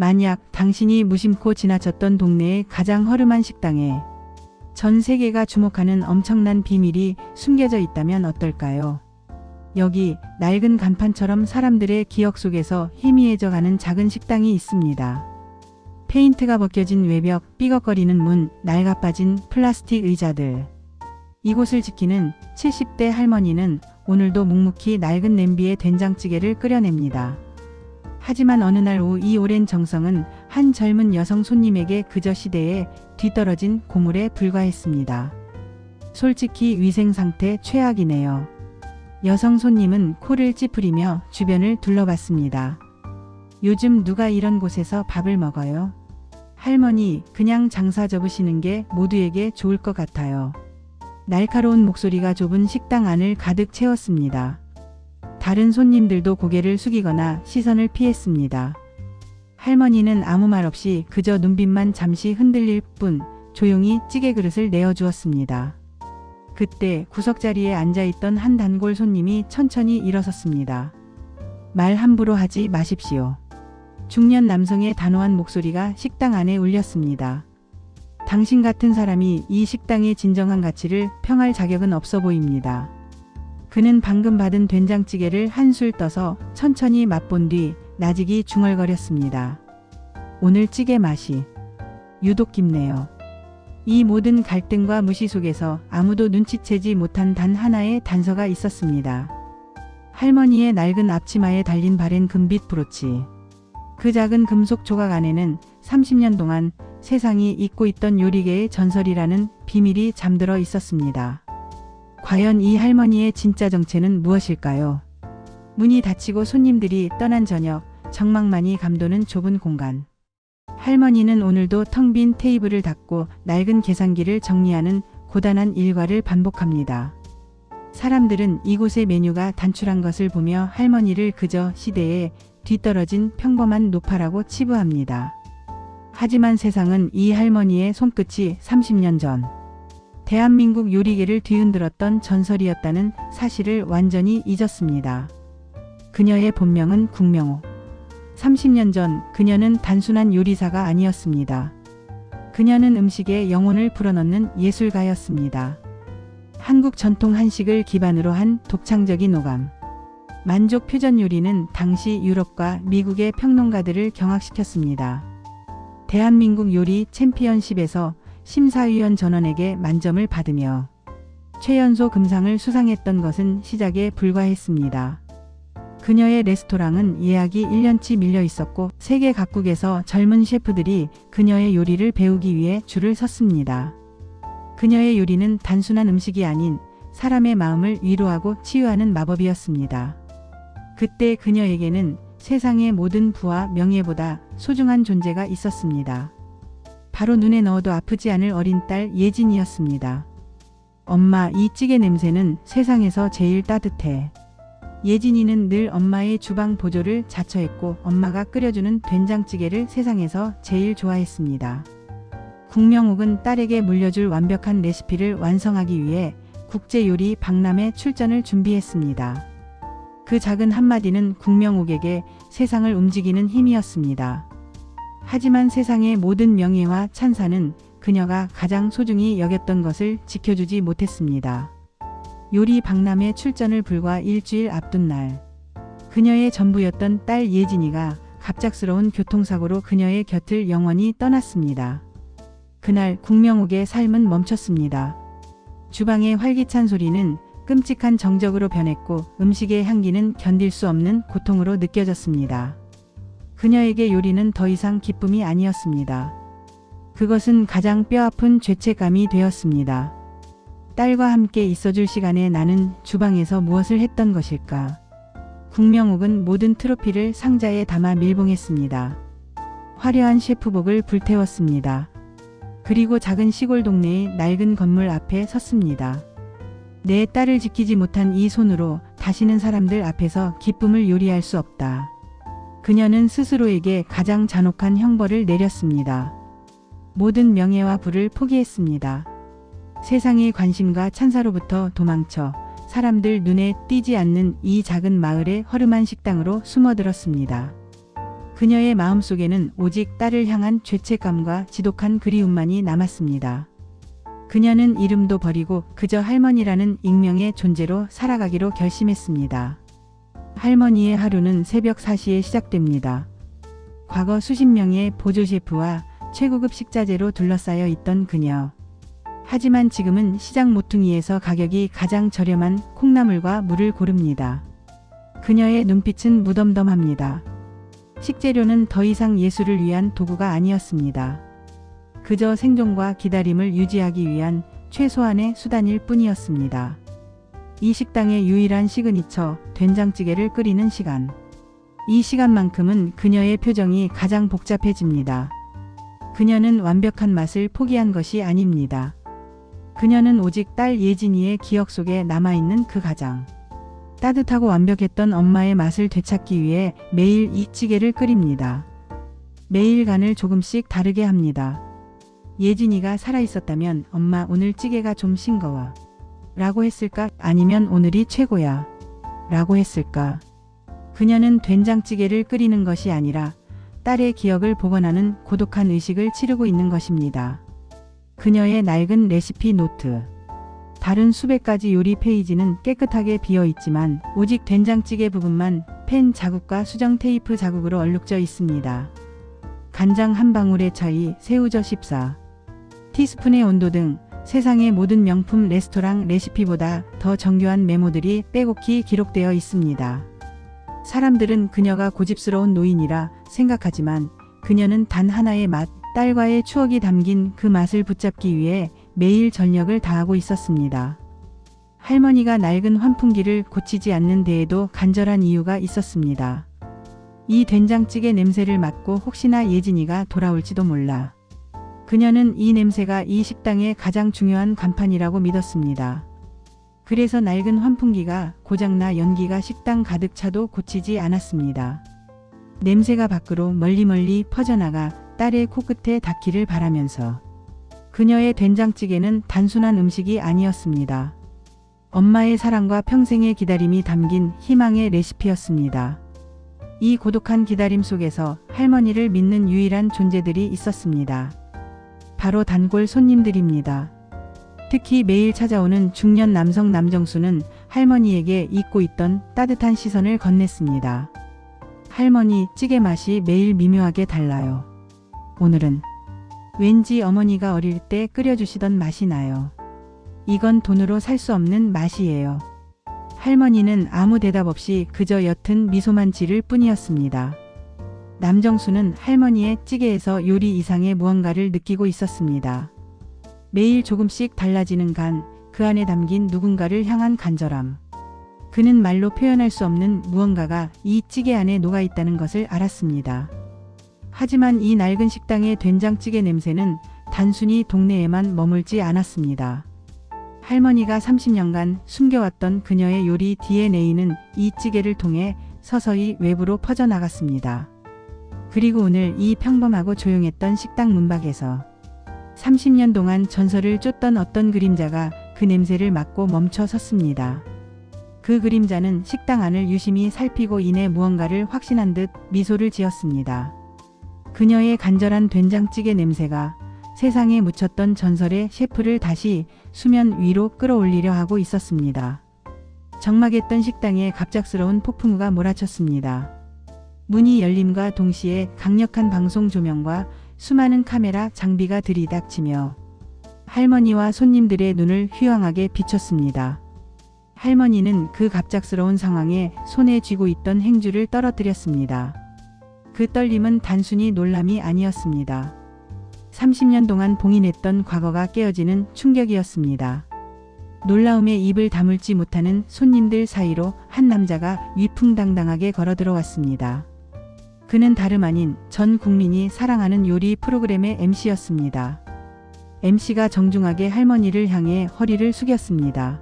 만약 당신이 무심코 지나쳤던 동네의 가장 허름한 식당에 전 세계가 주목하는 엄청난 비밀이 숨겨져 있다면 어떨까요? 여기 낡은 간판처럼 사람들의 기억 속에서 희미해져가는 작은 식당이 있습니다. 페인트가 벗겨진 외벽, 삐걱거리는 문, 낡아빠진 플라스틱 의자들. 이곳을 지키는 70대 할머니는 오늘도 묵묵히 낡은 냄비에 된장찌개를 끓여냅니다. 하지만 어느 날 오후 이 오랜 정성은 한 젊은 여성 손님에게 그저 시대에 뒤떨어진 고물에 불과했습니다. 솔직히 위생 상태 최악이네요. 여성 손님은 코를 찌푸리며 주변을 둘러봤습니다. 요즘 누가 이런 곳에서 밥을 먹어요? 할머니, 그냥 장사 접으시는 게 모두에게 좋을 것 같아요. 날카로운 목소리가 좁은 식당 안을 가득 채웠습니다. 다른 손님들도 고개를 숙이거나 시선을 피했습니다. 할머니는 아무 말 없이 그저 눈빛만 잠시 흔들릴 뿐 조용히 찌개 그릇을 내어주었습니다. 그때 구석자리에 앉아있던 한 단골 손님이 천천히 일어섰습니다. 말 함부로 하지 마십시오. 중년 남성의 단호한 목소리가 식당 안에 울렸습니다. 당신 같은 사람이 이 식당의 진정한 가치를 평할 자격은 없어 보입니다. 그는 방금 받은 된장찌개를 한술 떠서 천천히 맛본 뒤 나직이 중얼거렸습니다. 오늘 찌개 맛이 유독 깊네요. 이 모든 갈등과 무시 속에서 아무도 눈치채지 못한 단 하나의 단서가 있었습니다. 할머니의 낡은 앞치마에 달린 바랜 금빛 브로치. 그 작은 금속 조각 안에는 30년 동안 세상이 잊고 있던 요리계의 전설이라는 비밀이 잠들어 있었습니다. 과연 이 할머니의 진짜 정체는 무엇일까요? 문이 닫히고 손님들이 떠난 저녁, 정막만이 감도는 좁은 공간. 할머니는 오늘도 텅 빈 테이블을 닦고 낡은 계산기를 정리하는 고단한 일과를 반복합니다. 사람들은 이곳의 메뉴가 단출한 것을 보며 할머니를 그저 시대에 뒤떨어진 평범한 노파라고 치부합니다. 하지만 세상은 이 할머니의 손끝이 30년 전 대한민국 요리계를 뒤흔들었던 전설이었다는 사실을 완전히 잊었습니다. 그녀의 본명은 국명옥. 30년 전 그녀는 단순한 요리사가 아니었습니다. 그녀는 음식에 영혼을 불어넣는 예술가였습니다. 한국 전통 한식을 기반으로 한 독창적인 오감. 만족 퓨전 요리는 당시 유럽과 미국의 평론가들을 경악시켰습니다. 대한민국 요리 챔피언십에서 심사위원 전원에게 만점을 받으며 최연소 금상을 수상했던 것은 시작에 불과했습니다. 그녀의 레스토랑은 예약이 1년치 밀려 있었고 세계 각국에서 젊은 셰프들이 그녀의 요리를 배우기 위해 줄을 섰습니다. 그녀의 요리는 단순한 음식이 아닌 사람의 마음을 위로하고 치유하는 마법이었습니다. 그때 그녀에게는 세상의 모든 부와 명예보다 소중한 존재가 있었습니다. 바로 눈에 넣어도 아프지 않을 어린 딸 예진이었습니다. 엄마, 이 찌개 냄새는 세상에서 제일 따뜻해. 예진이는 늘 엄마의 주방 보조를 자처했고 엄마가 끓여주는 된장찌개를 세상에서 제일 좋아했습니다. 국명옥은 딸에게 물려줄 완벽한 레시피를 완성하기 위해 국제요리 박람회 출전을 준비했습니다. 그 작은 한마디는 국명옥에게 세상을 움직이는 힘이었습니다. 하지만 세상의 모든 명예와 찬사는 그녀가 가장 소중히 여겼던 것을 지켜주지 못했습니다. 요리 박람회 출전을 불과 일주일 앞둔 날, 그녀의 전부였던 딸 예진이가 갑작스러운 교통사고로 그녀의 곁을 영원히 떠났습니다. 그날 국명옥의 삶은 멈췄습니다. 주방의 활기찬 소리는 끔찍한 정적으로 변했고 음식의 향기는 견딜 수 없는 고통으로 느껴졌습니다. 그녀에게 요리는 더 이상 기쁨이 아니었습니다. 그것은 가장 뼈아픈 죄책감이 되었습니다. 딸과 함께 있어줄 시간에 나는 주방에서 무엇을 했던 것일까? 국명옥은 모든 트로피를 상자에 담아 밀봉했습니다. 화려한 셰프복을 불태웠습니다. 그리고 작은 시골 동네의 낡은 건물 앞에 섰습니다. 내 딸을 지키지 못한 이 손으로 다시는 사람들 앞에서 기쁨을 요리할 수 없다. 그녀는 스스로에게 가장 잔혹한 형벌을 내렸습니다. 모든 명예와 부를 포기했습니다. 세상의 관심과 찬사로부터 도망쳐 사람들 눈에 띄지 않는 이 작은 마을의 허름한 식당으로 숨어들었습니다. 그녀의 마음속에는 오직 딸을 향한 죄책감과 지독한 그리움만이 남았습니다. 그녀는 이름도 버리고 그저 할머니라는 익명의 존재로 살아가기로 결심했습니다. 할머니의 하루는 새벽 4시에 시작됩니다. 과거 수십 명의 보조 셰프와 최고급 식자재로 둘러싸여 있던 그녀. 하지만 지금은 시장 모퉁이에서 가격이 가장 저렴한 콩나물과 물을 고릅니다. 그녀의 눈빛은 무덤덤합니다. 식재료는 더 이상 예술을 위한 도구가 아니었습니다. 그저 생존과 기다림을 유지하기 위한 최소한의 수단일 뿐이었습니다. 이 식당의 유일한 시그니처, 된장찌개를 끓이는 시간. 이 시간만큼은 그녀의 표정이 가장 복잡해집니다. 그녀는 완벽한 맛을 포기한 것이 아닙니다. 그녀는 오직 딸 예진이의 기억 속에 남아있는 그 가장 따뜻하고 완벽했던 엄마의 맛을 되찾기 위해 매일 이 찌개를 끓입니다. 매일 간을 조금씩 다르게 합니다. 예진이가 살아있었다면 엄마 오늘 찌개가 좀 싱거워 라고 했을까? 아니면 오늘이 최고야 라고 했을까? 그녀는 된장찌개를 끓이는 것이 아니라 딸의 기억을 복원하는 고독한 의식을 치르고 있는 것입니다. 그녀의 낡은 레시피 노트. 다른 수백 가지 요리 페이지는 깨끗하게 비어 있지만 오직 된장찌개 부분만 펜 자국과 수정 테이프 자국으로 얼룩져 있습니다. 간장 한 방울의 차이, 새우젓 14. 티스푼의 온도 등 세상의 모든 명품 레스토랑 레시피보다 더 정교한 메모들이 빼곡히 기록되어 있습니다. 사람들은 그녀가 고집스러운 노인이라 생각하지만 그녀는 단 하나의 맛, 딸과의 추억이 담긴 그 맛을 붙잡기 위해 매일 전력을 다하고 있었습니다. 할머니가 낡은 환풍기를 고치지 않는 데에도 간절한 이유가 있었습니다. 이 된장찌개 냄새를 맡고 혹시나 예진이가 돌아올지도 몰라. 그녀는 이 냄새가 이 식당의 가장 중요한 간판이라고 믿었습니다. 그래서 낡은 환풍기가 고장나 연기가 식당 가득 차도 고치지 않았습니다. 냄새가 밖으로 멀리 퍼져나가 딸의 코끝에 닿기를 바라면서. 그녀의 된장찌개는 단순한 음식이 아니었습니다. 엄마의 사랑과 평생의 기다림이 담긴 희망의 레시피였습니다. 이 고독한 기다림 속에서 할머니를 믿는 유일한 존재들이 있었습니다. 바로 단골 손님들입니다. 특히 매일 찾아오는 중년 남성 남정수는 할머니에게 잊고 있던 따뜻한 시선을 건넸습니다. 할머니, 찌개 맛이 매일 미묘하게 달라요. 오늘은 왠지 어머니가 어릴 때 끓여주시던 맛이 나요. 이건 돈으로 살 수 없는 맛이에요. 할머니는 아무 대답 없이 그저 옅은 미소만 지를 뿐이었습니다. 남정수는 할머니의 찌개에서 요리 이상의 무언가를 느끼고 있었습니다. 매일 조금씩 달라지는 간, 그 안에 담긴 누군가를 향한 간절함. 그는 말로 표현할 수 없는 무언가가 이 찌개 안에 녹아있다는 것을 알았습니다. 하지만 이 낡은 식당의 된장찌개 냄새는 단순히 동네에만 머물지 않았습니다. 할머니가 30년간 숨겨왔던 그녀의 요리 DNA는 이 찌개를 통해 서서히 외부로 퍼져나갔습니다. 그리고 오늘 이 평범하고 조용했던 식당 문밖에서 30년 동안 전설을 쫓던 어떤 그림자가 그 냄새를 맡고 멈춰 섰습니다. 그 그림자는 식당 안을 유심히 살피고 이내 무언가를 확신한 듯 미소를 지었습니다. 그녀의 간절한 된장찌개 냄새가 세상에 묻혔던 전설의 셰프를 다시 수면 위로 끌어올리려 하고 있었습니다. 적막했던 식당에 갑작스러운 폭풍우가 몰아쳤습니다. 문이 열림과 동시에 강력한 방송 조명과 수많은 카메라 장비가 들이닥치며 할머니와 손님들의 눈을 휘황하게 비췄습니다. 할머니는 그 갑작스러운 상황에 손에 쥐고 있던 행주를 떨어뜨렸습니다. 그 떨림은 단순히 놀람이 아니었습니다. 30년 동안 봉인했던 과거가 깨어지는 충격이었습니다. 놀라움에 입을 다물지 못하는 손님들 사이로 한 남자가 위풍당당하게 걸어 들어왔습니다. 그는 다름 아닌 전 국민이 사랑하는 요리 프로그램의 MC였습니다. MC가 정중하게 할머니를 향해 허리를 숙였습니다.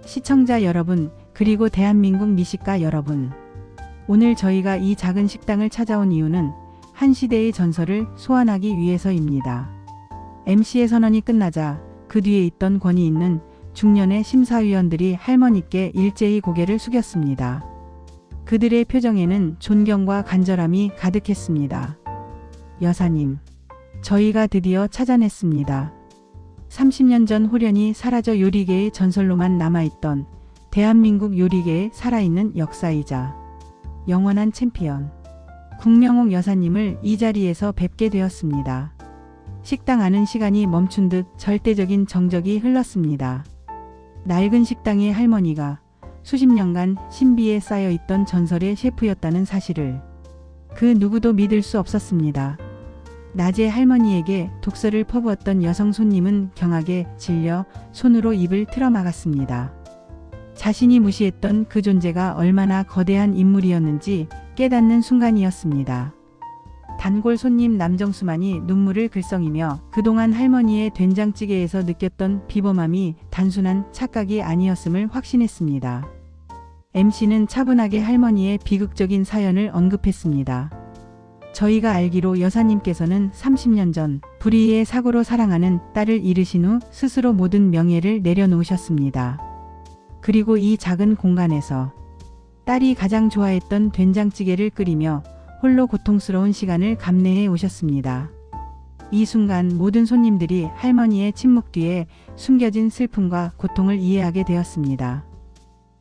시청자 여러분, 그리고 대한민국 미식가 여러분. 오늘 저희가 이 작은 식당을 찾아온 이유는 한 시대의 전설을 소환하기 위해서입니다. MC의 선언이 끝나자 그 뒤에 있던 권위 있는 중년의 심사위원들이 할머니께 일제히 고개를 숙였습니다. 그들의 표정에는 존경과 간절함이 가득했습니다. 여사님, 저희가 드디어 찾아냈습니다. 30년 전 홀연히 사라져 요리계의 전설로만 남아있던 대한민국 요리계의 살아있는 역사이자 영원한 챔피언 국명옥 여사님을 이 자리에서 뵙게 되었습니다. 식당 안은 시간이 멈춘 듯 절대적인 정적이 흘렀습니다. 낡은 식당의 할머니가 수십 년간 신비에 쌓여있던 전설의 셰프였다는 사실을 그 누구도 믿을 수 없었습니다. 낮에 할머니에게 독서를 퍼부었던 여성 손님은 경악에 질려 손으로 입을 틀어막았습니다. 자신이 무시했던 그 존재가 얼마나 거대한 인물이었는지 깨닫는 순간이었습니다. 단골 손님 남정수만이 눈물을 글썽이며 그동안 할머니의 된장찌개에서 느꼈던 비범함이 단순한 착각이 아니었음을 확신했습니다. MC는 차분하게 할머니의 비극적인 사연을 언급했습니다. 저희가 알기로 여사님께서는 30년 전 불의의 사고로 사랑하는 딸을 잃으신 후 스스로 모든 명예를 내려놓으셨습니다. 그리고 이 작은 공간에서 딸이 가장 좋아했던 된장찌개를 끓이며 홀로 고통스러운 시간을 감내해 오셨습니다. 이 순간 모든 손님들이 할머니의 침묵 뒤에 숨겨진 슬픔과 고통을 이해하게 되었습니다.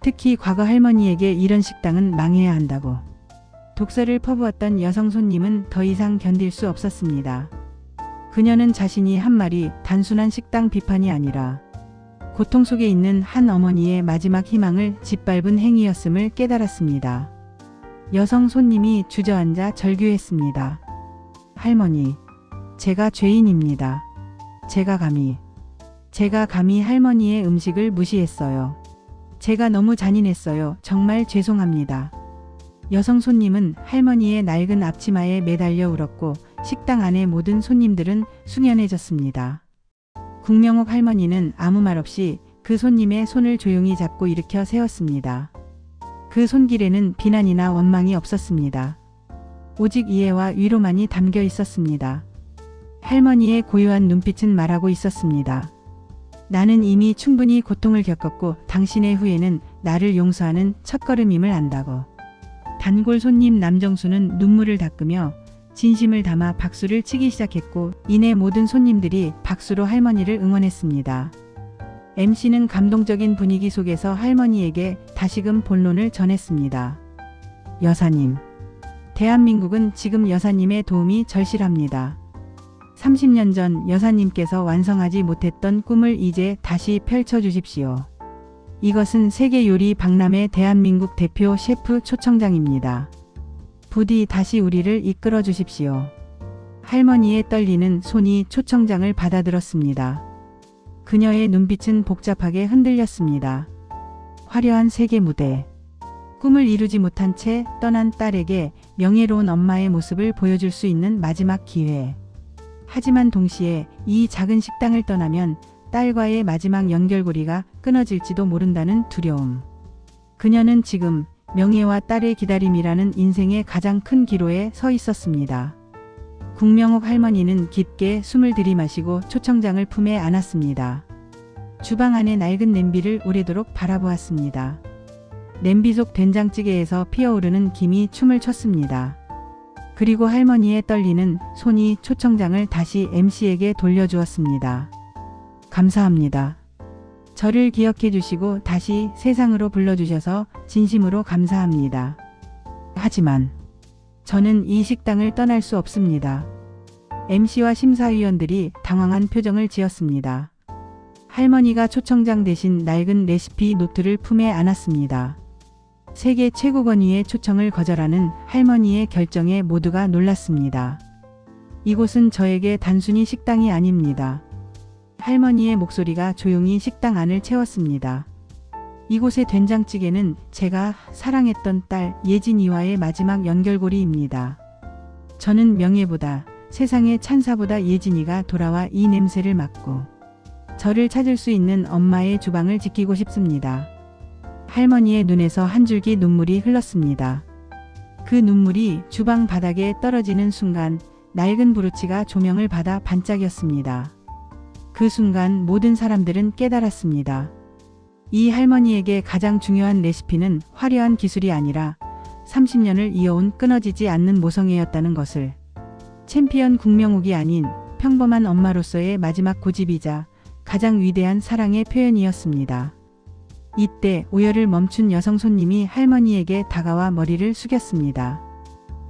특히 과거 할머니에게 이런 식당은 망해야 한다고 독서를 퍼부었던 여성 손님은 더 이상 견딜 수 없었습니다. 그녀는 자신이 한 말이 단순한 식당 비판이 아니라 고통 속에 있는 한 어머니의 마지막 희망을 짓밟은 행위였음을 깨달았습니다. 여성 손님이 주저앉아 절규했습니다. 할머니, 제가 죄인입니다. 제가 감히 할머니의 음식을 무시했어요. 제가 너무 잔인했어요. 정말 죄송합니다. 여성 손님은 할머니의 낡은 앞치마에 매달려 울었고 식당 안의 모든 손님들은 숙연해졌습니다. 국명옥 할머니는 아무 말 없이 그 손님의 손을 조용히 잡고 일으켜 세웠습니다. 그 손길에는 비난이나 원망이 없었습니다. 오직 이해와 위로만이 담겨 있었습니다. 할머니의 고요한 눈빛은 말하고 있었습니다. 나는 이미 충분히 고통을 겪었고 당신의 후회는 나를 용서하는 첫걸음임을 안다고. 단골 손님 남정수는 눈물을 닦으며 진심을 담아 박수를 치기 시작했고 이내 모든 손님들이 박수로 할머니를 응원했습니다. MC는 감동적인 분위기 속에서 할머니에게 다시금 본론을 전했습니다. 여사님, 대한민국은 지금 여사님의 도움이 절실합니다. 30년 전 여사님께서 완성하지 못했던 꿈을 이제 다시 펼쳐주십시오. 이것은 세계 요리 박람회 대한민국 대표 셰프 초청장입니다. 부디 다시 우리를 이끌어 주십시오. 할머니의 떨리는 손이 초청장을 받아들었습니다. 그녀의 눈빛은 복잡하게 흔들렸습니다. 화려한 세계 무대. 꿈을 이루지 못한 채 떠난 딸에게 명예로운 엄마의 모습을 보여줄 수 있는 마지막 기회. 하지만 동시에 이 작은 식당을 떠나면 딸과의 마지막 연결고리가 끊어질지도 모른다는 두려움. 그녀는 지금 명예와 딸의 기다림이라는 인생의 가장 큰 기로에 서 있었습니다. 국명옥 할머니는 깊게 숨을 들이마시고 초청장을 품에 안았습니다. 주방 안의 낡은 냄비를 오래도록 바라보았습니다. 냄비 속 된장찌개에서 피어오르는 김이 춤을 췄습니다. 그리고 할머니의 떨리는 손이 초청장을 다시 MC에게 돌려주었습니다. 감사합니다. 저를 기억해 주시고 다시 세상으로 불러주셔서 진심으로 감사합니다. 하지만 저는 이 식당을 떠날 수 없습니다. MC와 심사위원들이 당황한 표정을 지었습니다. 할머니가 초청장 대신 낡은 레시피 노트를 품에 안았습니다. 세계 최고 권위의 초청을 거절하는 할머니의 결정에 모두가 놀랐습니다. 이곳은 저에게 단순히 식당이 아닙니다. 할머니의 목소리가 조용히 식당 안을 채웠습니다. 이곳의 된장찌개는 제가 사랑했던 딸 예진이와의 마지막 연결고리입니다. 저는 명예보다 세상의 찬사보다 예진이가 돌아와 이 냄새를 맡고 저를 찾을 수 있는 엄마의 주방을 지키고 싶습니다. 할머니의 눈에서 한 줄기 눈물이 흘렀습니다. 그 눈물이 주방 바닥에 떨어지는 순간 낡은 브로치가 조명을 받아 반짝였습니다. 그 순간 모든 사람들은 깨달았습니다. 이 할머니에게 가장 중요한 레시피는 화려한 기술이 아니라 30년을 이어온 끊어지지 않는 모성애였다는 것을. 챔피언 국명욱이 아닌 평범한 엄마로서의 마지막 고집이자 가장 위대한 사랑의 표현이었습니다. 이때 오열을 멈춘 여성 손님이 할머니에게 다가와 머리를 숙였습니다.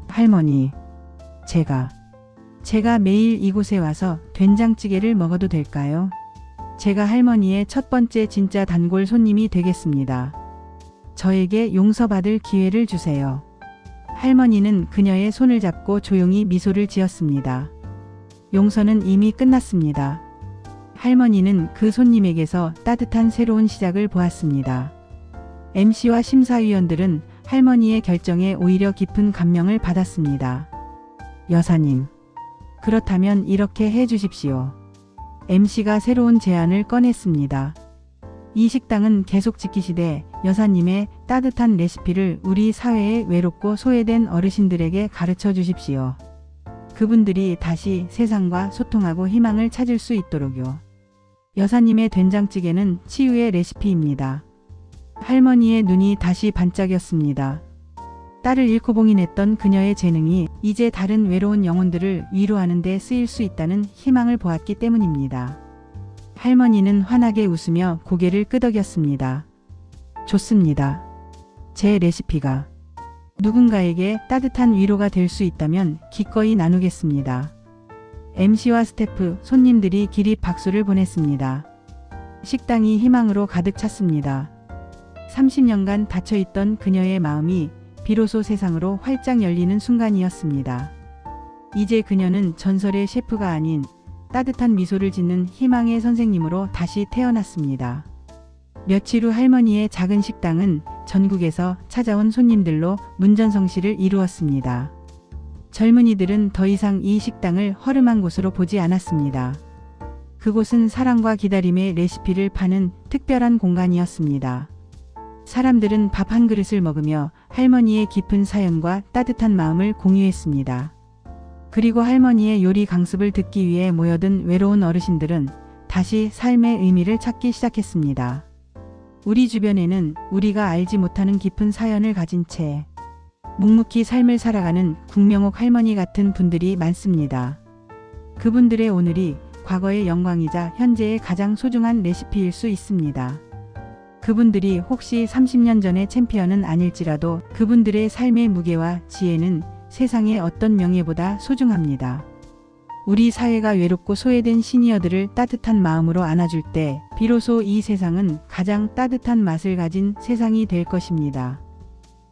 할머니, 제가 매일 이곳에 와서 된장찌개를 먹어도 될까요? 제가 할머니의 첫 번째 진짜 단골 손님이 되겠습니다. 저에게 용서받을 기회를 주세요. 할머니는 그녀의 손을 잡고 조용히 미소를 지었습니다. 용서는 이미 끝났습니다. 할머니는 그 손님에게서 따뜻한 새로운 시작을 보았습니다. MC와 심사위원들은 할머니의 결정에 오히려 깊은 감명을 받았습니다. 여사님, 그렇다면 이렇게 해 주십시오. MC가 새로운 제안을 꺼냈습니다. 이 식당은 계속 지키시되 여사님의 따뜻한 레시피를 우리 사회의 외롭고 소외된 어르신들에게 가르쳐 주십시오. 그분들이 다시 세상과 소통하고 희망을 찾을 수 있도록요. 여사님의 된장찌개는 치유의 레시피입니다. 할머니의 눈이 다시 반짝였습니다. 딸을 잃고 봉인했던 그녀의 재능이 이제 다른 외로운 영혼들을 위로하는 데 쓰일 수 있다는 희망을 보았기 때문입니다. 할머니는 환하게 웃으며 고개를 끄덕였습니다. 좋습니다. 제 레시피가 누군가에게 따뜻한 위로가 될 수 있다면 기꺼이 나누겠습니다. MC와 스태프, 손님들이 기립 박수를 보냈습니다. 식당이 희망으로 가득 찼습니다. 30년간 닫혀있던 그녀의 마음이 비로소 세상으로 활짝 열리는 순간이었습니다. 이제 그녀는 전설의 셰프가 아닌 따뜻한 미소를 짓는 희망의 선생님으로 다시 태어났습니다. 며칠 후 할머니의 작은 식당은 전국에서 찾아온 손님들로 문전성시를 이루었습니다. 젊은이들은 더 이상 이 식당을 허름한 곳으로 보지 않았습니다. 그곳은 사랑과 기다림의 레시피를 파는 특별한 공간이었습니다. 사람들은 밥 한 그릇을 먹으며 할머니의 깊은 사연과 따뜻한 마음을 공유했습니다. 그리고 할머니의 요리 강습을 듣기 위해 모여든 외로운 어르신들은 다시 삶의 의미를 찾기 시작했습니다. 우리 주변에는 우리가 알지 못하는 깊은 사연을 가진 채 묵묵히 삶을 살아가는 국명옥 할머니 같은 분들이 많습니다. 그분들의 오늘이 과거의 영광이자 현재의 가장 소중한 레시피일 수 있습니다. 그분들이 혹시 30년 전의 챔피언은 아닐지라도 그분들의 삶의 무게와 지혜는 세상의 어떤 명예보다 소중합니다. 우리 사회가 외롭고 소외된 시니어들을 따뜻한 마음으로 안아줄 때 비로소 이 세상은 가장 따뜻한 맛을 가진 세상이 될 것입니다.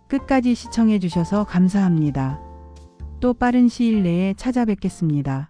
끝까지 시청해 주셔서 감사합니다. 또 빠른 시일 내에 찾아뵙겠습니다.